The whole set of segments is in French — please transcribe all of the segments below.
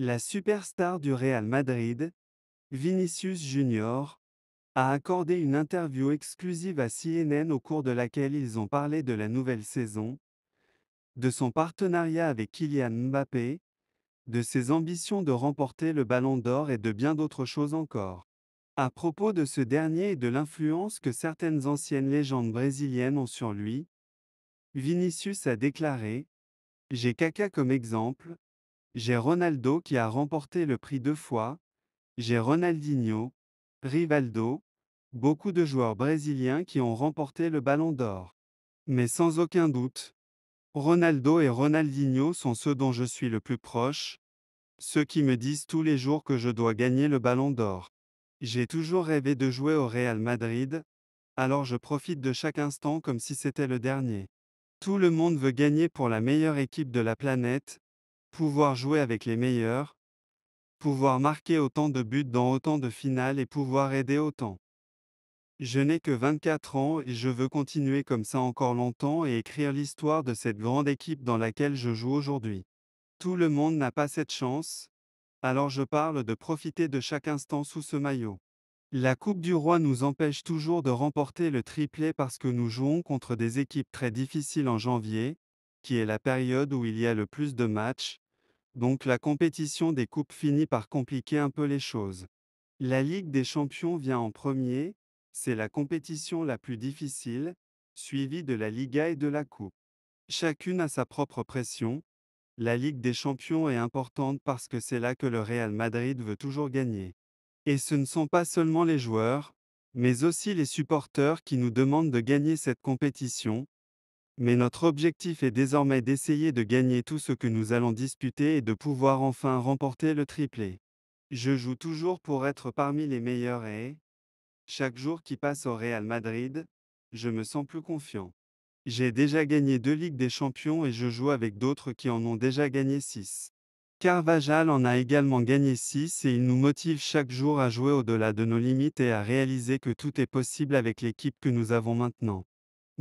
La superstar du Real Madrid, Vinicius Junior, a accordé une interview exclusive à CNN au cours de laquelle ils ont parlé de la nouvelle saison, de son partenariat avec Kylian Mbappé, de ses ambitions de remporter le Ballon d'Or et de bien d'autres choses encore. À propos de ce dernier et de l'influence que certaines anciennes légendes brésiliennes ont sur lui, Vinicius a déclaré: J'ai Kaka comme exemple, j'ai Ronaldo qui a remporté le prix 2 fois, j'ai Ronaldinho, Rivaldo, beaucoup de joueurs brésiliens qui ont remporté le Ballon d'Or. Mais sans aucun doute, Ronaldo et Ronaldinho sont ceux dont je suis le plus proche, ceux qui me disent tous les jours que je dois gagner le Ballon d'Or. J'ai toujours rêvé de jouer au Real Madrid, alors je profite de chaque instant comme si c'était le dernier. Tout le monde veut gagner pour la meilleure équipe de la planète, pouvoir jouer avec les meilleurs, pouvoir marquer autant de buts dans autant de finales et pouvoir aider autant. Je n'ai que 24 ans et je veux continuer comme ça encore longtemps et écrire l'histoire de cette grande équipe dans laquelle je joue aujourd'hui. Tout le monde n'a pas cette chance, alors je parle de profiter de chaque instant sous ce maillot. La Coupe du Roi nous empêche toujours de remporter le triplé parce que nous jouons contre des équipes très difficiles en janvier, qui est la période où il y a le plus de matchs, donc la compétition des coupes finit par compliquer un peu les choses. La Ligue des Champions vient en premier, c'est la compétition la plus difficile, suivie de la Liga et de la Coupe. Chacune a sa propre pression. La Ligue des Champions est importante parce que c'est là que le Real Madrid veut toujours gagner. Et ce ne sont pas seulement les joueurs, mais aussi les supporters qui nous demandent de gagner cette compétition, mais notre objectif est désormais d'essayer de gagner tout ce que nous allons disputer et de pouvoir enfin remporter le triplé. Je joue toujours pour être parmi les meilleurs et, chaque jour qui passe au Real Madrid, je me sens plus confiant. J'ai déjà gagné 2 Ligues des Champions et je joue avec d'autres qui en ont déjà gagné 6. Carvajal en a également gagné 6 et il nous motive chaque jour à jouer au-delà de nos limites et à réaliser que tout est possible avec l'équipe que nous avons maintenant.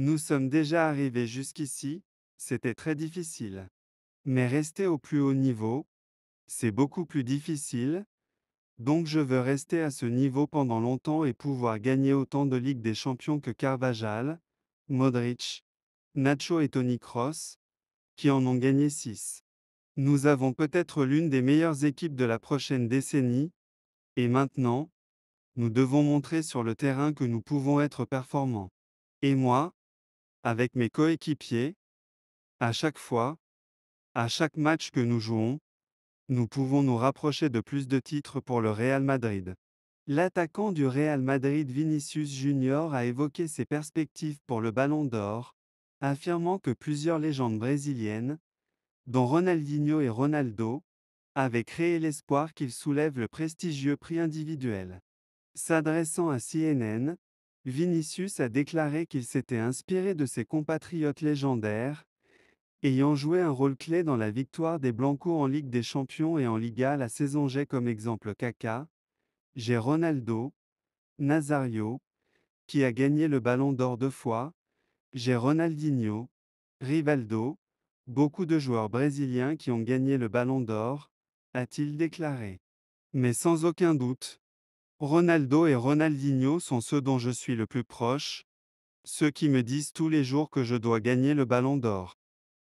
Nous sommes déjà arrivés jusqu'ici, c'était très difficile. Mais rester au plus haut niveau, c'est beaucoup plus difficile, donc je veux rester à ce niveau pendant longtemps et pouvoir gagner autant de Ligues des Champions que Carvajal, Modric, Nacho et Toni Kroos, qui en ont gagné 6. Nous avons peut-être l'une des meilleures équipes de la prochaine décennie, et maintenant, nous devons montrer sur le terrain que nous pouvons être performants. Et moi, avec mes coéquipiers, à chaque fois, à chaque match que nous jouons, nous pouvons nous rapprocher de plus de titres pour le Real Madrid. L'attaquant du Real Madrid Vinicius Junior a évoqué ses perspectives pour le Ballon d'Or, affirmant que plusieurs légendes brésiliennes, dont Ronaldinho et Ronaldo, avaient créé l'espoir qu'il soulève le prestigieux prix individuel. S'adressant à CNN, Vinicius a déclaré qu'il s'était inspiré de ses compatriotes légendaires, ayant joué un rôle clé dans la victoire des Blancos en Ligue des Champions et en Liga la saison. J'ai comme exemple Kaka, j'ai Ronaldo, Nazario, qui a gagné le Ballon d'Or 2 fois, j'ai Ronaldinho, Rivaldo, beaucoup de joueurs brésiliens qui ont gagné le Ballon d'Or, a-t-il déclaré. Mais sans aucun doute, Ronaldo et Ronaldinho sont ceux dont je suis le plus proche, ceux qui me disent tous les jours que je dois gagner le Ballon d'Or.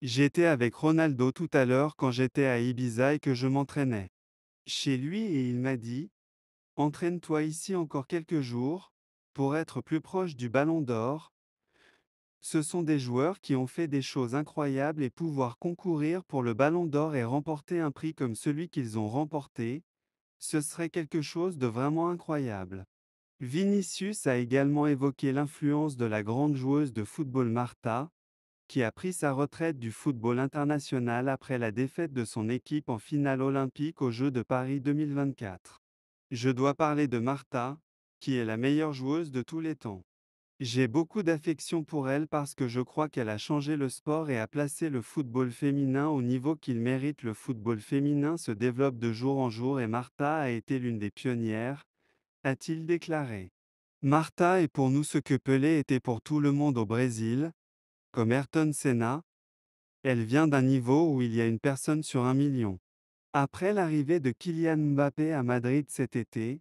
J'étais avec Ronaldo tout à l'heure quand j'étais à Ibiza et que je m'entraînais chez lui et il m'a dit: Entraîne-toi ici encore quelques jours, pour être plus proche du Ballon d'Or. Ce sont des joueurs qui ont fait des choses incroyables et pouvoir concourir pour le Ballon d'Or et remporter un prix comme celui qu'ils ont remporté, ce serait quelque chose de vraiment incroyable. Vinicius a également évoqué l'influence de la grande joueuse de football Marta, qui a pris sa retraite du football international après la défaite de son équipe en finale olympique aux Jeux de Paris 2024. Je dois parler de Marta, qui est la meilleure joueuse de tous les temps. J'ai beaucoup d'affection pour elle parce que je crois qu'elle a changé le sport et a placé le football féminin au niveau qu'il mérite. Le football féminin se développe de jour en jour et Marta a été l'une des pionnières, a-t-il déclaré. Marta est pour nous ce que Pelé était pour tout le monde au Brésil, comme Ayrton Senna. Elle vient d'un niveau où il y a une personne sur 1 million. Après l'arrivée de Kylian Mbappé à Madrid cet été,